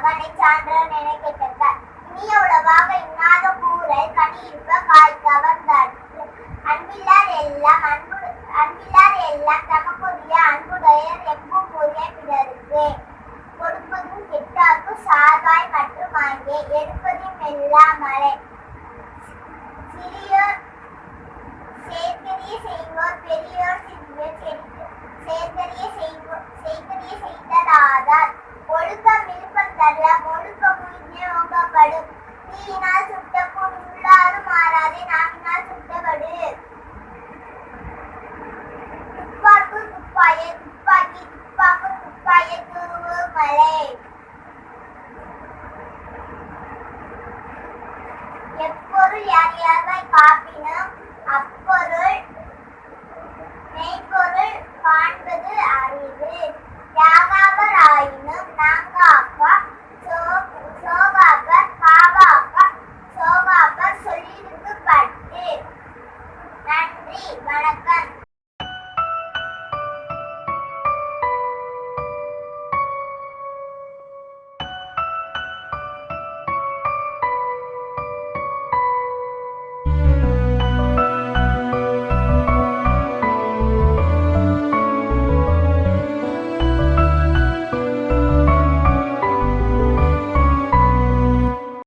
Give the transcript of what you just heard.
மகனை சான்றோன் என கேட்டற்க. இனிய உளவாக இன்னாத கூறல் கனியிருப்ப காய் கவர்ந்தாற்று. அன்பில்லார் எல்லாம் தமக்குரிய அன்புடையர் எப்பும் உரிய பிறருக்கு. கொடுப்பதும் கெட்டார்க்கு சார்பாய் மற்றும் ஆங்கே எடுப்பதும் எல்லாம் மழை. சிறியோர் செயற்கரிய செய்வோர் பெரியோர் செயற்கரிய செய்தலாதார். ஒழுக்கம் விழுப்பம் தர ஒழுக்கம் உயிர்ந்தே ஓங்கப்படும். தீயினால் சுட்ட புண் உள்ளாரும் மாறாதே நாவினால் சுட்டபடு. துப்பாக்கு துப்பாய துப்பாக்கி துப்பாக்கு துப்பாய துருவு மலை. எப்பொருள் யார் யார்வாய் காப்பினும்